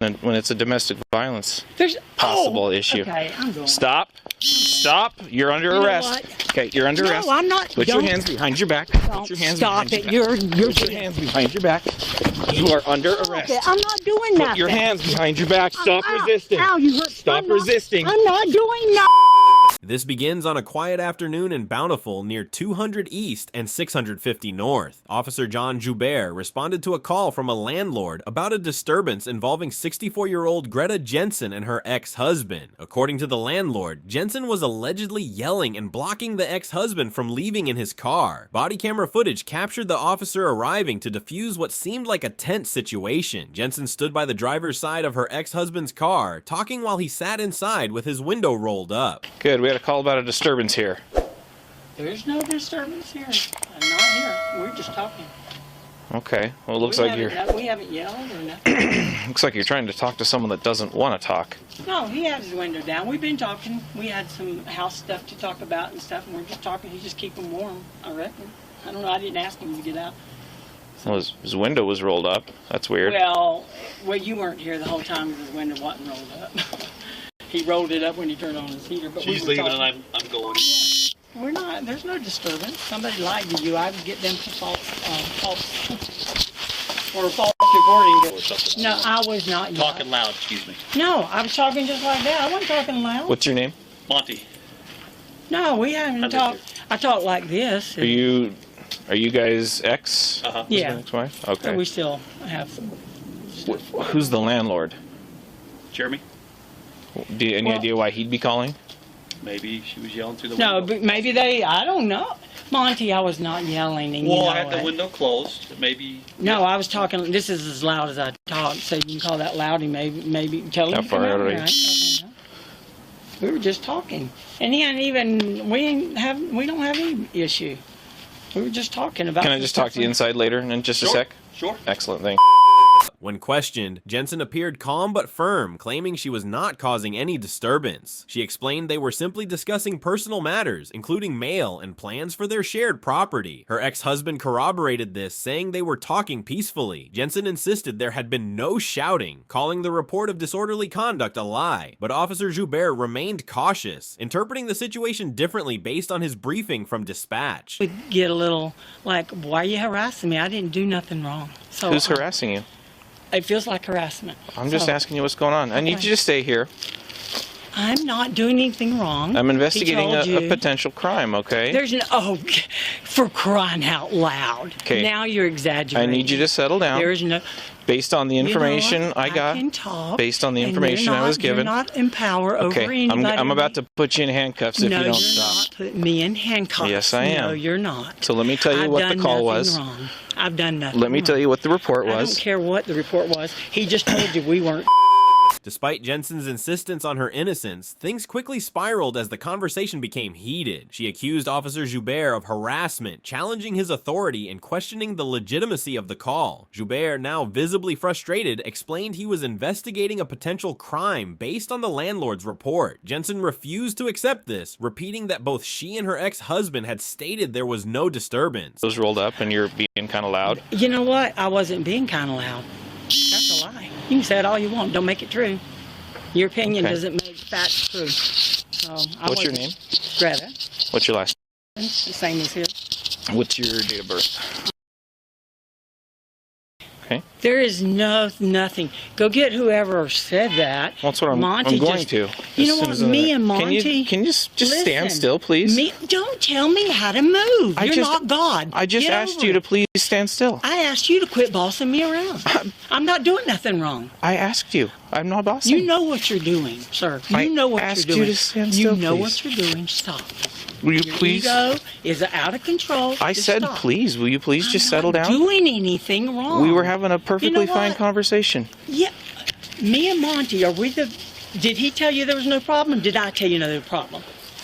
when it's a domestic violence There's possible issue. Okay, I'm going. Stop. Stop. You're under arrest. Okay, you're under arrest. No, I'm not. Put your hands behind your back. Put your hands behind your back. You're Put your hands behind your back. You are under arrest. I'm not doing that. Put your hands behind your back. Stop resisting. Ow, you hurt. Stop resisting. I'm not doing that. This begins on a quiet afternoon in Bountiful near 200 East and 650 North. Officer John Joubert responded to a call from a landlord about a disturbance involving 64-year-old Greta Jensen and her ex-husband. According to the landlord, Jensen was allegedly yelling and blocking the ex-husband from leaving in his car. Body camera footage captured the officer arriving to defuse what seemed like a tense situation. Jensen stood by the driver's side of her ex-husband's car, talking while he sat inside with his window rolled up. Good. We had a call about a disturbance here. There's no disturbance here. I'm not here. We're just talking. Okay. Well, it looks like we haven't yelled or nothing. looks like you're trying to talk to someone that doesn't want to talk. No, he had his window down. We've been talking. We had some house stuff to talk about and stuff, and we're just talking. He's just keeping him warm, I reckon. I don't know. I didn't ask him to get out. Well, his window was rolled up. That's weird. Well, you weren't here the whole time. His window wasn't rolled up. He rolled it up when he turned on his heater. But she's leaving and I'm going. Yeah. We're not. There's no disturbance. Somebody lied to you. I would get them for false reporting. No, I was not. Talking loud. Excuse me. No, I was talking just like that. I wasn't talking loud. What's your name? Monty. No, we haven't talked. I talk like this. Are you guys ex? Yeah. Ex-wife? Okay. So we still have some. Who's the landlord? Jeremy. Any idea why he'd be calling? Maybe she was yelling through the window. No, but maybe I don't know. Monty, I was not yelling. And well, I had the window closed. Maybe. No, I was talking. This is as loud as I talk, so you can call that loud. Maybe tell him. How far out are you? We were just talking, and he hadn't even. We don't have any issue. We were just talking about. Can I just talk to you inside later in just a sec? Sure. Excellent. Thanks. When questioned, Jensen appeared calm but firm, claiming she was not causing any disturbance. She explained they were simply discussing personal matters, including mail and plans for their shared property. Her ex-husband corroborated this, saying they were talking peacefully. Jensen insisted there had been no shouting, calling the report of disorderly conduct a lie. But Officer Joubert remained cautious, interpreting the situation differently based on his briefing from dispatch. We get a little like, why are you harassing me? I didn't do nothing wrong. So who's harassing you? It feels like harassment. I'm just asking you what's going on. I need you to stay here. I'm not doing anything wrong. I'm investigating a potential crime, okay? There's no, for crying out loud. Okay. Now you're exaggerating. I need you to settle down. There's no. Based on the information I got, can talk, based on the information I was given. You're not in power over anybody. I'm about to put you in handcuffs if you don't stop. No, you're not putting me in handcuffs. Yes, I am. No, you're not. So let me tell you what the call was. Wrong. I've done nothing Let me tell you what the report was. I don't care what the report was. He just told you we weren't. Despite Jensen's insistence on her innocence, things quickly spiraled as the conversation became heated. She accused Officer Joubert of harassment, challenging his authority and questioning the legitimacy of the call. Joubert, now visibly frustrated, explained he was investigating a potential crime based on the landlord's report. Jensen refused to accept this, repeating that both she and her ex-husband had stated there was no disturbance. It was rolled up and you're being kind of loud. You know what? I wasn't being kind of loud. That's a lie. You can say it all you want. Don't make it true. Your opinion doesn't make facts true. So what's your name? Greta. What's your last name? The same as his. What's your date of birth? Okay. There is nothing. Go get whoever said that. That's what I'm going to. You know what? Me and Monty. Can you just stand still, please? Don't tell me how to move. You're not God. I just asked you to please stand still. I asked you to quit bossing me around. I'm not doing nothing wrong. I asked you. I'm not bossing. You know what you're doing, sir. You know what you're doing. I asked you to stand still, You know what you're doing. Stop. Will you please? Your ego is out of control. I said please. Will you please just settle down? I'm not doing anything wrong. We were having a perfectly fine conversation. Yeah. Me and Monty, are we the... Did he tell you there was no problem? Did I tell you no problem?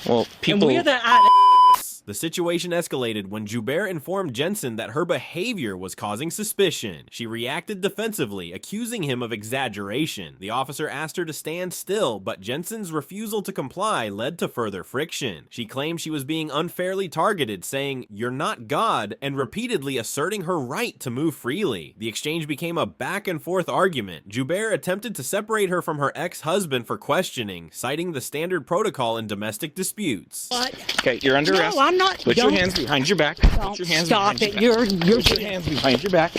Well, people... And we're the... The situation escalated when Joubert informed Jensen that her behavior was causing suspicion. She reacted defensively, accusing him of exaggeration. The officer asked her to stand still, but Jensen's refusal to comply led to further friction. She claimed she was being unfairly targeted, saying, "You're not God," and repeatedly asserting her right to move freely. The exchange became a back-and-forth argument. Joubert attempted to separate her from her ex-husband for questioning, citing the standard protocol in domestic disputes. What? Okay, you're under arrest. No, I'm not. Put your hands behind your back. Put your hands Stop behind it. your back. You're Put your hands behind your back.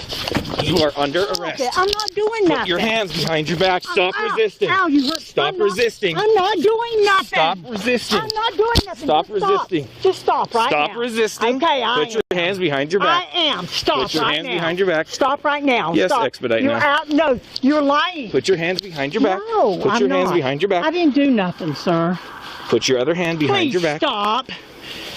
You are under arrest. I'm not doing nothing. Put your hands behind your back. Stop resisting. Ow, you hurt. Stop resisting. I'm not doing nothing. Stop resisting. I'm not doing nothing. Stop Just resisting. Just stop right now. Stop resisting. Okay, Put your hands behind your back. I am. Stop Put your right hands now. behind your back. Stop right now. Yes, Stop. expedite You're now. out. No, you're lying. Put your hands behind your back. No, Put your I'm hands not. behind your back. I didn't do nothing, sir. Put your other hand behind Please your back. stop.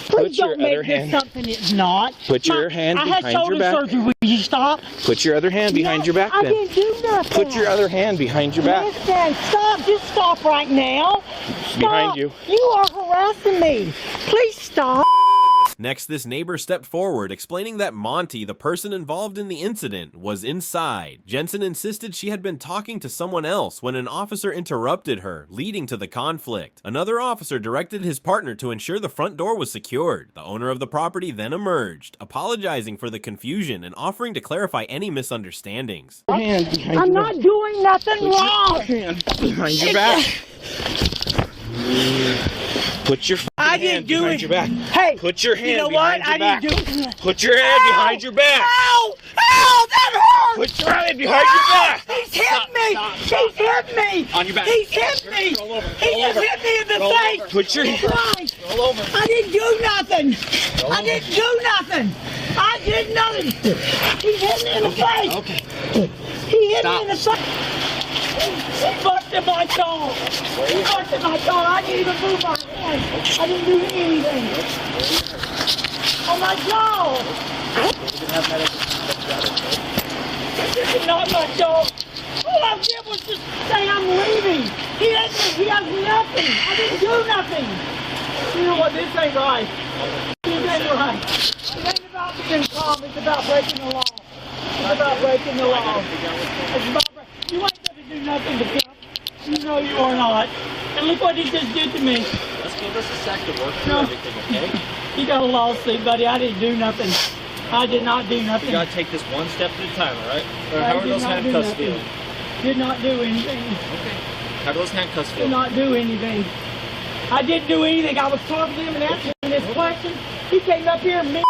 Put Please your don't make other this hand. something it's not. Put your hand I behind had your shoulder back. surgery. Will you stop? Put your other hand behind your back I then. didn't do nothing. Put your other hand behind your back. Listen, stop. Just stop right now. Stop. Behind you. You are harassing me. Please stop. Next, this neighbor stepped forward, explaining that Monty, the person involved in the incident, was inside. Jensen insisted she had been talking to someone else when an officer interrupted her, leading to the conflict. Another officer directed his partner to ensure the front door was secured. The owner of the property then emerged, apologizing for the confusion and offering to clarify any misunderstandings. I'm not doing nothing wrong. Hand behind your back. Put your I hand didn't do behind it. your back. Hey, Put your hand you know behind what? your I back. didn't do it. Put your hand behind your back. Ow! Ow! That hurt! Put your hand behind your back. He's hit me! He's hit me! On your back. He's hit me! Roll over. He Roll just over. hit me in the Roll face! over. Put your Christ! Roll over. I didn't do nothing! Roll I over. didn't do nothing! I did nothing! He hit me in the face! Okay. He hit Stop. me in the face! He busted my jaw! He busted my jaw! I didn't even move my hand! I didn't do anything! On my jaw! This is not my jaw! All I did was just say I'm leaving! He has nothing! I didn't do nothing! You know what? This ain't right! This ain't right! It ain't about being calm, it's about breaking the law! It's about breaking the law! It's about you ain't gonna do nothing to him. You know you are not. And look what he just did to me. Let's give us a sec to work through No. everything, okay? He got a lawsuit, buddy. I didn't do nothing. I did not do nothing. You gotta take this one step at a time, alright? Or I how are did those not do handcuffs nothing. feel? Did not do anything. Okay. How do those handcuffs Did feel? not do anything. I didn't do anything. I was talking to him and answering his question. He came up here and me.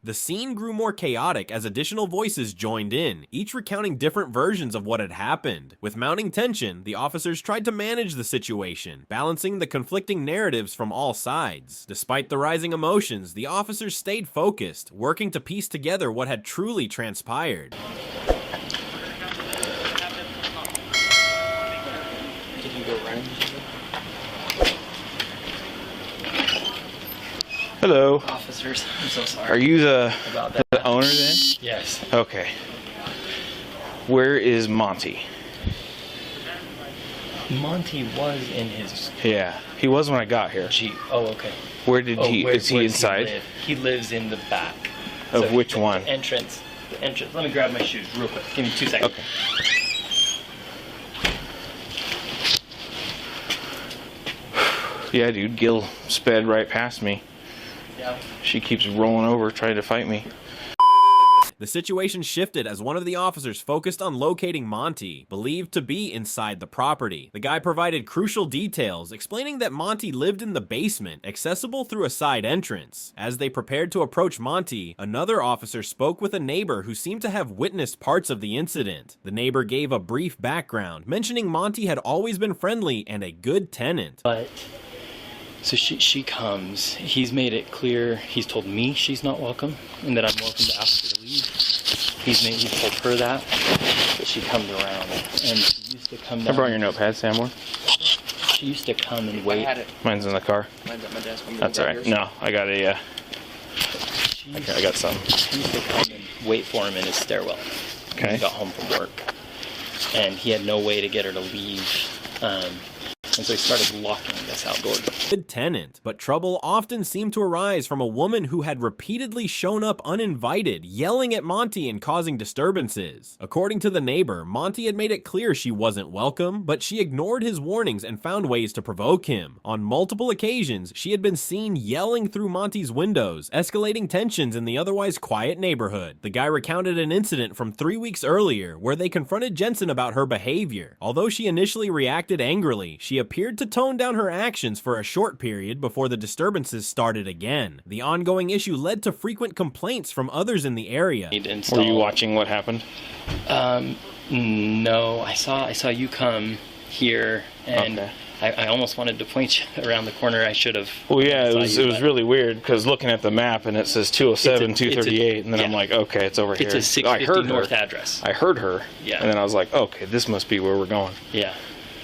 The scene grew more chaotic as additional voices joined in, each recounting different versions of what had happened. With mounting tension, the officers tried to manage the situation, balancing the conflicting narratives from all sides. Despite the rising emotions, the officers stayed focused, working to piece together what had truly transpired. Did you go running? Hello. Officers, I'm so sorry. Are you the about that? owner then? Yes. Okay. Where is Monty? Monty was in his Yeah, he was when I got here. Jeep. Oh, okay. Where did he? Is he inside? live? He lives in the back. Of which the one? Entrance. The entrance. Let me grab my shoes real quick. Give me 2 seconds. Okay. Yeah, dude, Gil sped right past me. Yeah. She keeps rolling over trying to fight me. The situation shifted as one of the officers focused on locating Monty, believed to be inside the property. The guy provided crucial details, explaining that Monty lived in the basement, accessible through a side entrance. As they prepared to approach Monty, another officer spoke with a neighbor who seemed to have witnessed parts of the incident. The neighbor gave a brief background, mentioning Monty had always been friendly and a good tenant. But so she comes. He's made it clear. He's told me she's not welcome and that I'm welcome to ask her to leave. He's told her that, but she comes around and she used to come I down. brought your notepad, Samwar. She used to come and wait. Mine's in the car. Mine's at my desk. That's alright. No, I got a. Okay, I got some. She used to come and wait for him in his stairwell when Okay. he got home from work, and he had no way to get her to leave. And so he started locking this outdoor door. Good tenant, but trouble often seemed to arise from a woman who had repeatedly shown up uninvited, yelling at Monty and causing disturbances. According to the neighbor, Monty had made it clear she wasn't welcome, but she ignored his warnings and found ways to provoke him. On multiple occasions, she had been seen yelling through Monty's windows, escalating tensions in the otherwise quiet neighborhood. The guy recounted an incident from 3 weeks earlier where they confronted Jensen about her behavior. Although she initially reacted angrily, she appeared to tone down her actions for a short period before the disturbances started again. The ongoing issue led to frequent complaints from others in the area. Were you watching what happened? No, I saw you come here, and Okay. I almost wanted to point you around the corner. I should have. Well, yeah, it was saw you, but really weird because looking at the map and it says 207, It's a- 238, and then I'm yeah. like, okay, it's over here. It's a I 650 heard North her. address. I heard her. Yeah. And then I was like, okay, this must be where we're going. Yeah.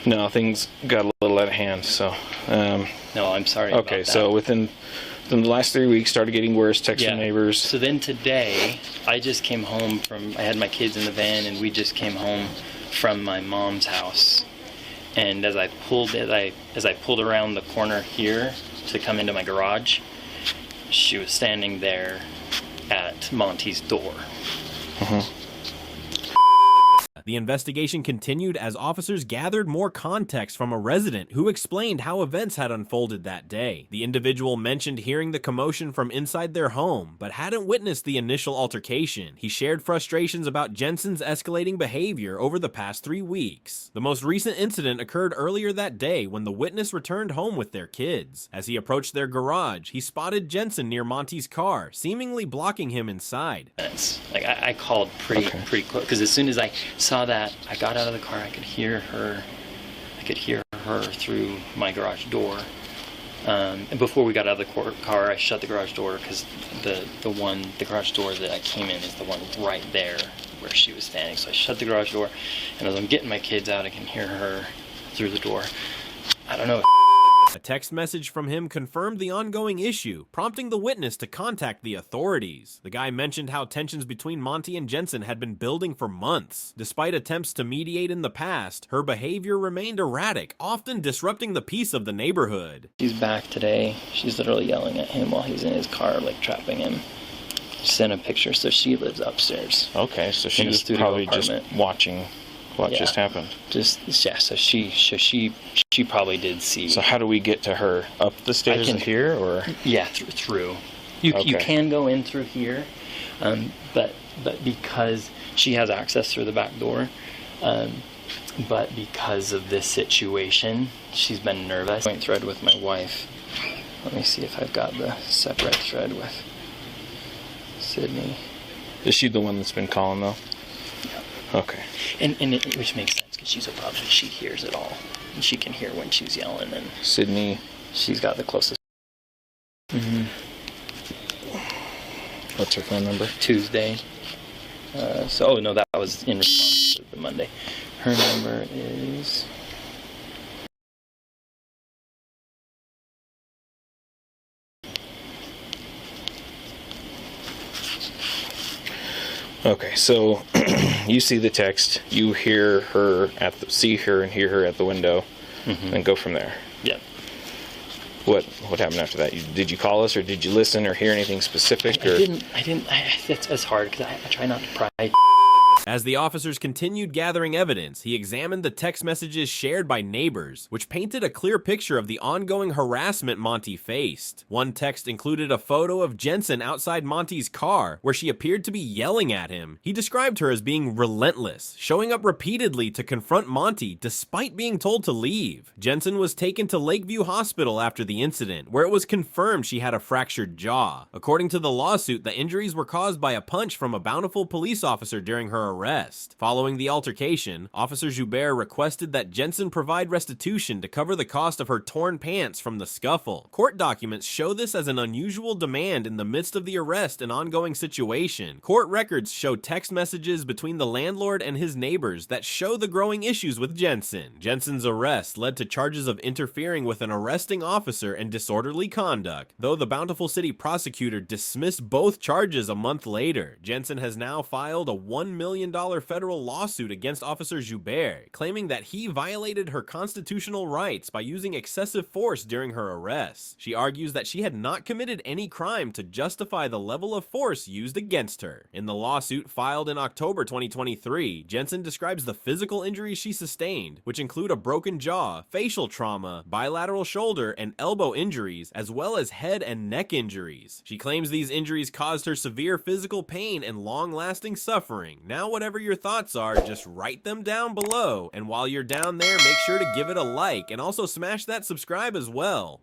No, things got a little out of hand. So, No, I'm sorry. okay, about that. so within the last 3 weeks, started getting worse. Text from neighbors. So then today, I just came home from. I had my kids in the van, and we just came home from my mom's house. And as I pulled around the corner here to come into my garage, she was standing there at Monty's door. The investigation continued as officers gathered more context from a resident who explained how events had unfolded that day. The individual mentioned hearing the commotion from inside their home, but hadn't witnessed the initial altercation. He shared frustrations about Jensen's escalating behavior over the past 3 weeks. The most recent incident occurred earlier that day when the witness returned home with their kids. As he approached their garage, he spotted Jensen near Monty's car, seemingly blocking him inside. Minutes. Like I called pretty close, because as soon as I saw that, I got out of the car. I could hear her. Through my garage door. And before we got out of the car, I shut the garage door because the garage door that I came in is the one right there where she was standing. So I shut the garage door, and as I'm getting my kids out, I can hear her through the door. I don't know. A text message from him confirmed the ongoing issue, prompting the witness to contact the authorities. The guy mentioned how tensions between Monty and Jensen had been building for months. Despite attempts to mediate in the past, her behavior remained erratic, often disrupting the peace of the neighborhood. She's back today. She's literally yelling at him while he's in his car, like trapping him. Sent a picture. So she lives upstairs. Okay, so she In a was studio probably apartment. just watching what just happened. So she probably did see. So how do we get to her? Up the stairs can- and here, or? Yeah, through. You Okay. can go in through here, but because she has access through the back door, but because of this situation, she's been nervous. Joint thread with my wife. Let me see if I've got the separate thread with Sydney. Is she the one that's been calling though? Okay. Which makes sense because she's a puppy. She hears it all. And she can hear when she's yelling, and Sydney. she's got the closest. What's her phone number? Tuesday. No, that was in response to the Monday. Her number is. Okay, so you see the text, you hear her see her and hear her at the window, and go from there. Yeah. What happened after that? Did you call us, or did you listen, or hear anything specific? I didn't. It's hard because I try not to pry. As the officers continued gathering evidence, he examined the text messages shared by neighbors, which painted a clear picture of the ongoing harassment Monty faced. One text included a photo of Jensen outside Monty's car, where she appeared to be yelling at him. He described her as being relentless, showing up repeatedly to confront Monty despite being told to leave. Jensen was taken to Lakeview Hospital after the incident, where it was confirmed she had a fractured jaw. According to the lawsuit, the injuries were caused by a punch from a Bountiful police officer during her arrest. Following the altercation, Officer Joubert requested that Jensen provide restitution to cover the cost of her torn pants from the scuffle. Court documents show this as an unusual demand in the midst of the arrest and ongoing situation. Court records show text messages between the landlord and his neighbors that show the growing issues with Jensen. Jensen's arrest led to charges of interfering with an arresting officer and disorderly conduct, though the Bountiful City prosecutor dismissed both charges a month later. Jensen has now filed a $1 million million federal lawsuit against Officer Joubert, claiming that he violated her constitutional rights by using excessive force during her arrest. She argues that she had not committed any crime to justify the level of force used against her. In the lawsuit filed in October 2023, Jensen describes the physical injuries she sustained, which include a broken jaw, facial trauma, bilateral shoulder and elbow injuries, as well as head and neck injuries. She claims these injuries caused her severe physical pain and long-lasting suffering. Now, whatever your thoughts are, just write them down below, and while you're down there, make sure to give it a like and also smash that subscribe as well.